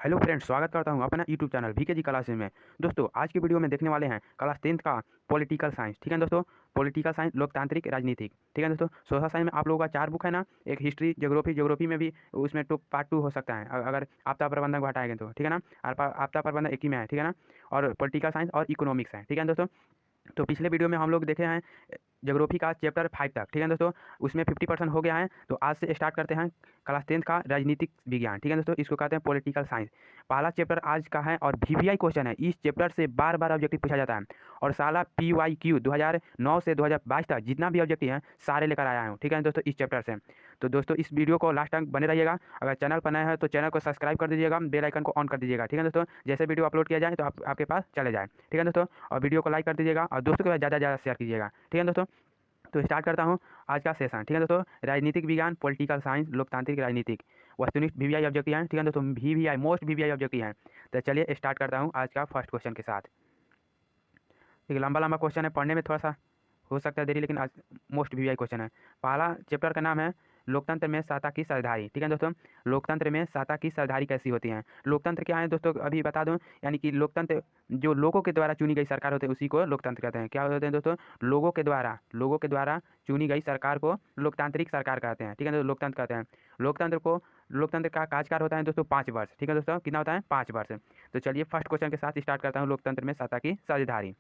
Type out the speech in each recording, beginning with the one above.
Hello friends, स्वागत करता हूं अपना यूट्यूब चैनल वीके जी क्लासेस में। दोस्तों, आज की वीडियो में देखने वाले हैं क्लास 10th का पॉलिटिकल साइंस। ठीक है दोस्तों, पॉलिटिकल साइंस लोकतांत्रिक राजनीतिक। ठीक है दोस्तों, सोशल साइंस में आप लोगों का 4 बुक है ना, एक हिस्ट्री, ज्योग्राफी में भी उसमें पार्ट 2 हो सकता है अगर आपदा प्रबंधन को हटाएंगे तो। ठीक है ना, आपदा प्रबंधन एक ही में है। ठीक है ना, और पॉलिटिकल साइंस और इकोनॉमिक्स है। ठीक है दोस्तों, तो पिछले वीडियो में हम लोग देखे हैं ज्योग्राफी का चैप्टर 5 तक। ठीक है दोस्तों, उसमें 50% हो गया है। तो आज से स्टार्ट करते हैं क्लास 10th का राजनीतिक विज्ञान। ठीक है दोस्तों, इसको कहते हैं पॉलिटिकल साइंस। पहला चैप्टर आज का है और वीवीआई क्वेश्चन है। इस चैप्टर से बार बार ऑब्जेक्टिव पूछा जाता है और साला PYQ 2009 से 2022 तक जितना भी ऑब्जेक्टिव है सारे लेकर आया हूँ। ठीक है दोस्तों, इस चैप्टर से। तो दोस्तों, इस वीडियो को लास्ट तक बने रहिएगा। अगर चैनल पर नए हैं तो चैनल को सब्सक्राइब कर दीजिएगा, बेल आइकन को ऑन कर दीजिएगा। ठीक है दोस्तों, जैसे वीडियो अपलोड किया जाए तो आपके पास चले जाए। ठीक है दोस्तों, और वीडियो को लाइक कर दीजिएगा और दोस्तों के साथ ज़्यादा ज़्यादा शेयर कीजिएगा। ठीक है दोस्तों, तो स्टार्ट करता हूँ आज का सेशन। ठीक है दोस्तों, राजनीतिक विज्ञान, पॉलिटिकल साइंस, लोकतांत्रिक राजनीतिक, वस्तुनिष्ठ वीवीआई ऑब्जेक्टिव है। ठीक है दोस्तों, वीवीआई मोस्ट वीवीआई ऑब्जेक्टिव है। तो चलिए स्टार्ट करता हूँ आज का फर्स्ट क्वेश्चन के साथ। एक लंबा लंबा क्वेश्चन है, पढ़ने में थोड़ा सा हो सकता है देरी, लेकिन आज मोस्ट वीवीआई क्वेश्चन है। पहला चैप्टर का नाम है लोकतंत्र में सत्ता की सरदारी। ठीक है दोस्तों, लोकतंत्र में सत्ता की सरदारी कैसी होती है। लोकतंत्र क्या है दोस्तों, अभी बता दूं, यानी कि लोकतंत्र जो लोगों के द्वारा चुनी गई सरकार होती है उसी को लोकतंत्र कहते हैं। क्या होते हैं दोस्तों, लोगों के द्वारा चुनी गई सरकार को लोकतांत्रिक सरकार कहते हैं। ठीक है दोस्तों, लोकतंत्र कहते हैं। लोकतंत्र का कार्यकाल होता है दोस्तों 5 वर्ष। ठीक है दोस्तों, कितना होता है 5 वर्ष। तो चलिए फर्स्ट क्वेश्चन के साथ स्टार्ट करता हूँ, लोकतंत्र में सत्ता की सरदारी।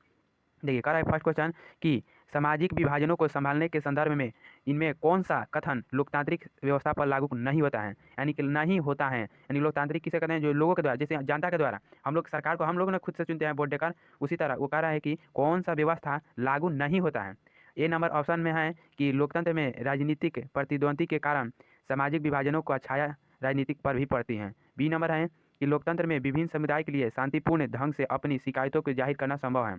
देखिए, कर रहा है फर्स्ट क्वेश्चन कि सामाजिक विभाजनों को संभालने के संदर्भ में इनमें कौन सा कथन लोकतांत्रिक व्यवस्था पर लागू नहीं होता है, यानी कि नहीं होता है। यानी लोकतांत्रिक किसे कहते हैं, जो लोगों के द्वारा, जैसे जनता के द्वारा हम लोग सरकार को हम लोग ने खुद से चुनते हैं वोट देकर, उसी तरह वो कह रहा है कि कौन सा व्यवस्था लागू नहीं होता है। ए नंबर ऑप्शन में है कि लोकतंत्र में राजनीतिक प्रतिद्वंदी के कारण सामाजिक विभाजनों का छाया राजनीतिक पर भी पड़ती है। बी नंबर है कि लोकतंत्र में विभिन्न समुदाय के लिए शांतिपूर्ण ढंग से अपनी शिकायतों को जाहिर करना संभव है।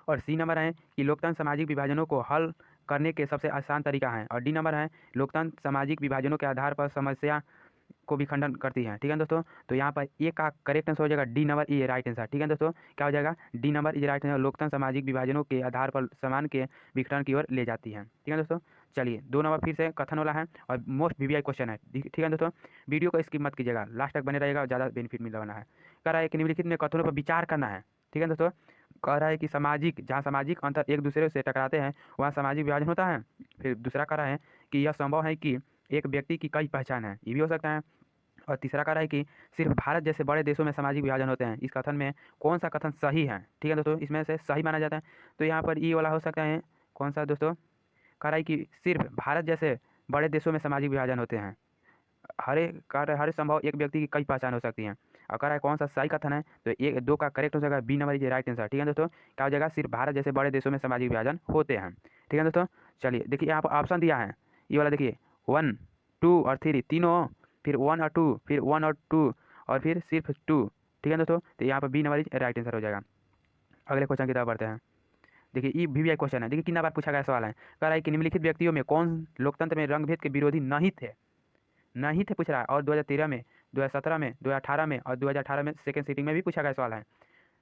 और सी नंबर है कि लोकतंत्र सामाजिक विभाजनों को हल करने के सबसे आसान तरीका है। और डी नंबर है लोकतंत्र सामाजिक विभाजनों के आधार पर समस्या को भी खंडन करती है। ठीक है दोस्तों, तो यहाँ पर ए का करेक्ट आंसर हो जाएगा डी नंबर, ये राइट आंसर। ठीक है दोस्तों, क्या हो जाएगा डी नंबर, ये राइट आंसर। लोकतंत्र सामाजिक विभाजनों के आधार पर समान के विघटन की ओर ले जाती है। ठीक है दोस्तों, चलिए 2 नंबर फिर से कथन वाला है और मोस्ट वीवीआई क्वेश्चन है। ठीक है दोस्तों, वीडियो को स्किप मत कीजिएगा, लास्ट तक बने रहेगा और ज़्यादा बेनिफिट मिलने वाला है। कह रहा है कि निम्नलिखित में कथनों पर विचार करना है। ठीक है दोस्तों, कह रहा है कि जहाँ सामाजिक अंतर एक दूसरे से टकराते हैं वहाँ सामाजिक विभाजन होता है। फिर दूसरा कह रहा है कि यह संभव है कि एक व्यक्ति की कई पहचान है, ये भी हो सकता है। और तीसरा कह रहा है कि सिर्फ भारत जैसे बड़े देशों में सामाजिक विभाजन होते हैं। इस कथन में कौन सा कथन सही है। ठीक है दोस्तों, इसमें से सही माना जाता है। तो यहाँ पर ई वाला हो सकता है, कौन सा दोस्तों, कह रहा है कि सिर्फ भारत जैसे बड़े देशों में सामाजिक विभाजन होते हैं। हर संभव एक व्यक्ति की कई पहचान हो सकती हैं। और कह रहा है कौन सा सही कथन है, तो एक 2 का करेक्ट हो जाएगा बी नंबर, ये राइट आंसर। ठीक है दोस्तों, क्या हो जाएगा सिर्फ भारत जैसे बड़े देशों में सामाजिक विभाजन होते हैं। ठीक है दोस्तों, चलिए देखिए यहाँ पर ऑप्शन दिया है, ये वाला देखिए 1, 2 और 3 तीनों, फिर 1 और 2, फिर 1 और 2 और फिर सिर्फ 2। ठीक है दोस्तों, तो यहाँ पर बी नंबर राइट आंसर हो जाएगा। अगले क्वेश्चन की तरफ बढ़ते हैं। देखिए ये वीवीआई क्वेश्चन है। देखिए कितना बार पूछा गया सवाल है। कह रहा है कि निम्नलिखित व्यक्तियों में कौन लोकतंत्र में रंगभेद के विरोधी नहीं थे पूछ रहा है। और 2013 में, 2017 में, 2018 में और 2018 में सेकंड सीटिंग में भी पूछा गया सवाल है।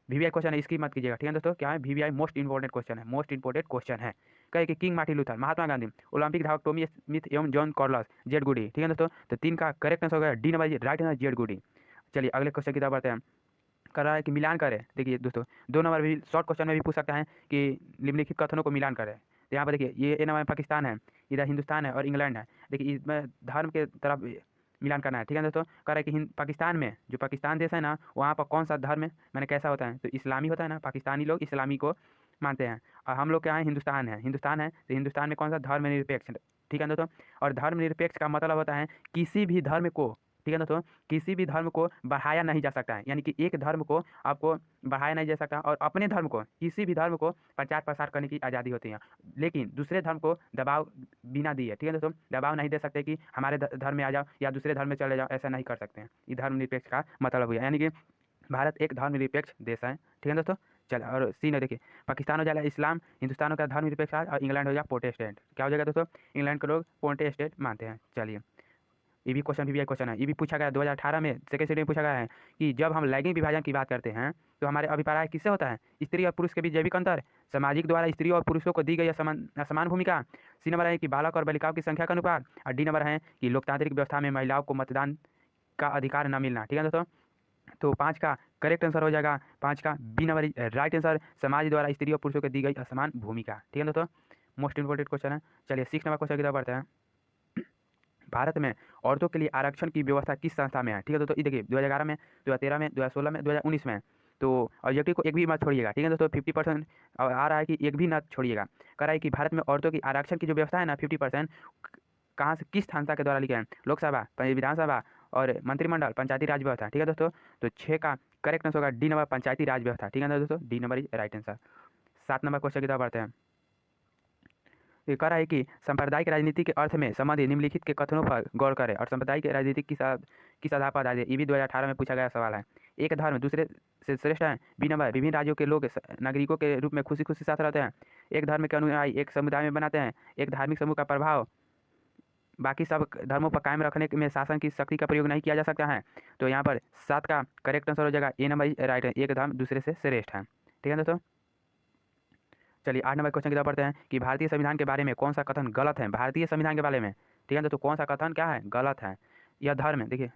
वीवीआई क्वेश्चन है, इसकी मत कीजिएगा। ठीक है दोस्तों, क्या है वीवीआई मोस्ट इंपॉर्टेंट क्वेश्चन है, मोस्ट इंपॉर्टेंट क्वेश्चन है। कहे कि king Martin Luther, Mahatma Gandhi, Olympic धावक टॉमी स्मिथ एवं जॉन कॉर्लस, जेड गुडी। ठीक है दोस्तों, तो 3 का करेक्ट आंसर हो गया डी नंबर, राइट आंसर जेड गुडी। चलिए अगले क्वेश्चन की तरफ बढ़ते हैं। कर रहा है कि मिलान करें। देखिए दोस्तों, 2 नंबर भी शॉर्ट क्वेश्चन में भी पूछ सकता है कि निम्नलिखित कथनों को मिलान करें। तो यहाँ पर देखिए ये ए नंबर पाकिस्तान है, इधर हिंदुस्तान है और इंग्लैंड है। देखिए इसमें धर्म के तरफ मिलान करना है। ठीक है दोस्तों, कह रहा है कि पाकिस्तान में, जो पाकिस्तान देश है ना, वहाँ पर कौन सा धर्म मैंने कैसा होता है, तो इस्लामी होता है ना, पाकिस्तानी लोग इस्लामी को मानते हैं। और हम लोग क्या है, हिंदुस्तान है तो हिंदुस्तान में कौन सा धर्मनिरपेक्ष। ठीक है दोस्तों, और धर्मनिरपेक्ष का मतलब होता है किसी भी धर्म को, ठीक है दोस्तों, किसी भी धर्म को बढ़ाया नहीं जा सकता है। यानी कि एक धर्म को आपको बढ़ाया नहीं जा सकता और अपने धर्म को, किसी भी धर्म को प्रचार प्रसार करने की आज़ादी होती है, लेकिन दूसरे धर्म को दबाव बिना दिए, ठीक है दोस्तों, दबाव नहीं दे सकते कि हमारे धर्म में आ जाओ या दूसरे धर्म में चले जाओ, ऐसा नहीं कर सकते हैं। ये धर्मनिरपेक्ष का मतलब हुआ, यानी कि भारत एक धर्मनिरपेक्ष देश है। ठीक है दोस्तों, चलो और सी ने देखिए, पाकिस्तान हो जाएगा इस्लाम, हिंदुस्तान हो गया धर्मनिरपेक्ष और इंग्लैंड हो जाएगा प्रोटेस्टेंट। क्या हो जाएगा दोस्तों, इंग्लैंड के लोग प्रोटेस्टेंट मानते हैं। चलिए ये भी क्वेश्चन वीवीआई क्वेश्चन है, ये भी पूछा गया 2018 में सेकंड सीट में पूछा गया है कि जब हम लैंगिक विभाजन की बात करते हैं तो हमारे अभिप्राय किससे होता है, स्त्री और पुरुष के बीच जैविक अंतर, सामाजिक द्वारा स्त्री और पुरुषों को दी गई असमान भूमिका, सी नंबर है कि बालक और बालिकाओं की संख्या का अनुपात, और डी नंबर है कि लोकतांत्रिक व्यवस्था में महिलाओं को मतदान का अधिकार न मिलना। ठीक है दोस्तों, तो 5 का करेक्ट आंसर हो जाएगा 5 का बी नंबर राइट आंसर, समाज द्वारा स्त्री और पुरुषों को दी गई असमान भूमिका। ठीक है दोस्तों, मोस्ट इंपॉर्टेंट क्वेश्चन है। चलिए 6 नंबर क्वेश्चन की तरफ बढ़ते हैं। भारत में औरतों के लिए आरक्षण की व्यवस्था किस संस्था में है? ठीक है दोस्तों, ये देखिए 2011 में, 2013 में, 2016 में, 2019 में। तो ऑब्जेक्टिव को एक भी मत छोड़िएगा। ठीक है दोस्तों, 50% आ रहा है कि एक भी ना छोड़िएगा। कह रहा है कि भारत में औरतों की आरक्षण की जो व्यवस्था है ना 50% कहाँ से किस संस्था के द्वारा लिखे हैं? लोकसभा, विधानसभा और मंत्रिमंडल, पंचायती राज व्यवस्था। ठीक है दोस्तों, तो 6 का करेक्ट आंसर होगा डी नंबर पंचायती राज व्यवस्था। ठीक है ना दोस्तों, D number is right answer. 7 number question की तरफ बढ़ते हैं। ये कह रहा है कि सांप्रदायिक राजनीति के अर्थ में संबंधित निम्नलिखित के कथनों पर गौर करें और सांप्रदायिक राजनीति किस आधार पर आधारित है? ये भी 2018 में पूछा गया सवाल है। एक धर्म दूसरे से श्रेष्ठ है। बी नंबर विभिन्न राज्यों के लोग नागरिकों के रूप में खुशी खुशी साथ रहते हैं। एक धर्म के अनुयायी एक समुदाय में बनाते हैं। एक धार्मिक समूह का प्रभाव बाकी सब धर्मों पर कायम रखने में शासन की शक्ति का प्रयोग नहीं किया जा सकता है। तो यहाँ पर 7 का करेक्ट आंसर हो जाएगा ए नंबर राइट है, एक धर्म दूसरे से श्रेष्ठ है। ठीक है दोस्तों, चलिए 8 नंबर क्वेश्चन की तरफ पढ़ते हैं कि भारतीय संविधान के बारे में कौन सा कथन गलत है? भारतीय संविधान के बारे में, ठीक है दोस्तों, कौन सा कथन क्या है? गलत है। यह धर्म है, देखिए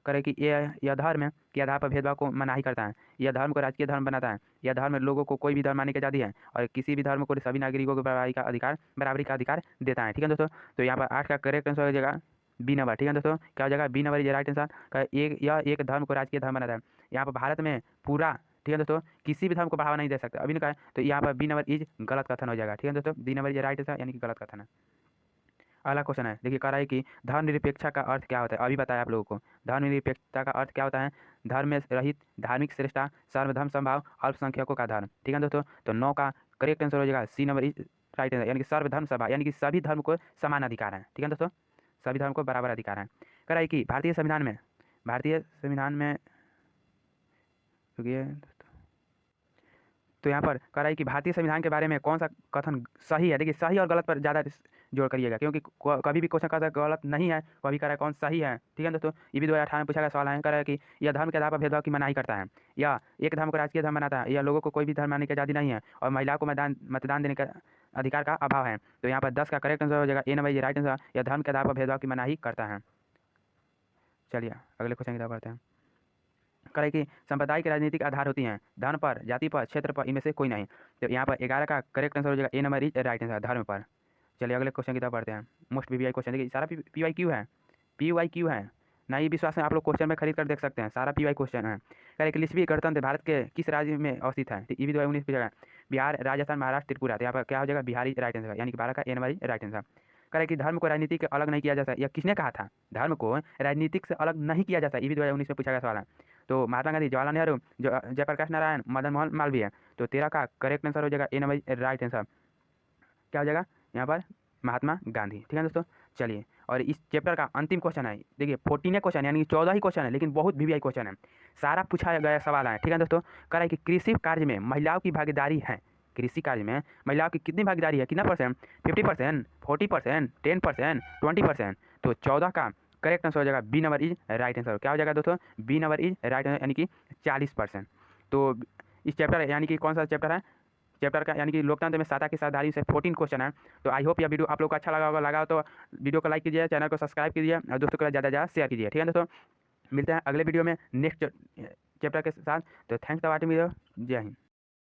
करे कि यह धर्म के आधार पर भेदभाव को मनाही करता है। यह धर्म को राजकीय धर्म बनाता है। यह धर्म लोगों को कोई भी धर्म मानने की आज़ादी है और किसी भी धर्म को सभी नागरिकों को बराबरी का अधिकार देता है। ठीक है दोस्तों, तो यहाँ पर 8 का करेक्ट आंसर हो जाएगा बी नंबर। ठीक है दोस्तों, क्या हो जाएगा? B number is right answer. यह एक धर्म को राजकीय धर्म बनाता है। यहाँ पर भारत में पूरा, ठीक है दोस्तों, किसी भी धर्म को बढ़ावा नहीं दे सकता, अभी नहीं कहा है, तो यहाँ पर बी नंबर इज गलत कथन हो जाएगा। ठीक है दोस्तों, B number is right answer यानी कि गलत कथन है। अगला क्वेश्चन है, देखिए कह रहा है कि धर्मनिरपेक्षता का अर्थ क्या होता है? अभी बताया आप लोगों को। धर्मनिरपेक्षता का अर्थ क्या होता है? धर्म में रहित धार्मिक श्रेष्ठता, सर्वधर्म संभाव, अल्पसंख्यकों का धर्म। ठीक है दोस्तों, तो 9 का करेक्ट आंसर हो जाएगा C number is right answer यानी कि सर्वधर्म सभा, यानी कि सभी धर्म को समान अधिकार है। ठीक है दोस्तों, सभी धर्म को बराबर अधिकार है। कह रहा है कि भारतीय संविधान में तो यहाँ पर कह रहा है कि भारतीय संविधान के बारे में कौन सा कथन सही है? देखिए सही और गलत पर ज़्यादा जोड़ करिएगा, क्योंकि कभी भी क्वेश्चन का गलत नहीं है, कभी कह रहा है कौन सही है। ठीक है दोस्तों, ये भी 2018 में पूछा गया सवाल है। कह रहा है कि यह धर्म के आधार पर भेदभाव की मनाही करता है, या एक धर्म को राजकीय धर्म बनाता है, या लोगों को कोई भी धर्म मानने की आज़ादी नहीं है, और महिलाओं को मतदान देने का अधिकार का अभाव है। तो यहाँ पर 10 का करेक्ट आंसर हो जाएगा ए नंबर ये राइट आंसर, यह धर्म के आधार पर भेदभाव की मनाही करता है। चलिए अगले क्वेश्चन की तरफ बढ़ते हैं। करे कि सांप्रदायिक राजनीतिक आधार होती हैं, धर्म पर, जाति पर, क्षेत्र पर, इनमें से कोई नहीं। तो यहाँ पर 11 का करेक्ट आंसर हो जाएगा ए नंबर इज राइट आंसर, धर्म पर। चलिए अगले क्वेश्चन की तरफ बढ़ते हैं। मोस्ट पीवाई क्वेश्चन, देखिए सारा पीवाई क्यू है, पीवाई क्यू है ना, ये विश्वास में आप लोग क्वेश्चन में खरीद कर देख सकते हैं, सारा पीवाई क्वेश्चन है। करे कि लिस्वी गणतंत्र भारत के किस राज्य में अवस्थित है? ये भी 2019 पूछा गया। बिहार, राजस्थान, महाराष्ट्र, त्रिपुरा। तो यहाँ पर क्या हो जाएगा? बिहारी राइट आंसर, यानी कि 12 का ए नंबर राइट आंसर। करे कि धर्म को राजनीति के अलग नहीं किया जा सकता, यह किसने कहा था? धर्म को राजनीतिक से अलग नहीं किया जाता, ये भी 2019 में पूछा गया सवाल है। तो महात्मा गांधी, जवाहरलाल नेहरू, जयप्रकाश नारायण, मदन मोहन मालवीय। तो 13 का करेक्ट आंसर हो जाएगा ए नंबर राइट आंसर, क्या हो जाएगा यहाँ पर? महात्मा गांधी। ठीक है दोस्तों, चलिए और इस चैप्टर का अंतिम क्वेश्चन है, देखिए 14 क्वेश्चन यानी कि 14 ही क्वेश्चन है, लेकिन बहुत वीवीआई क्वेश्चन है, सारा पूछा गया सवाल है। ठीक है दोस्तों, कह रहा है कि कृषि कार्य में महिलाओं की भागीदारी है, कृषि कार्य में महिलाओं की कितनी भागीदारी है, कितना परसेंट? 50%, 40%, 10%, 20%। तो 14 का करेक्ट आंसर हो जाएगा B number is right answer, क्या हो जाएगा दोस्तों? B number is right answer यानी कि 40%। तो इस चैप्टर यानी कि कौन सा चैप्टर है? चैप्टर का यानी कि लोकतंत्र में सत्ता की साझेदारी से 14 क्वेश्चन है। तो आई होप यह वीडियो आप लोग को अच्छा लगा होगा, लगा हो तो वीडियो को लाइक कीजिए, चैनल को सब्सक्राइब कीजिए और दोस्तों के साथ ज़्यादा शेयर कीजिए। ठीक है दोस्तों, मिलते हैं अगले वीडियो में नेक्स्ट चैप्टर के साथ। तो थैंक्स फॉर वाचिंग वीडियो, जय हिंद।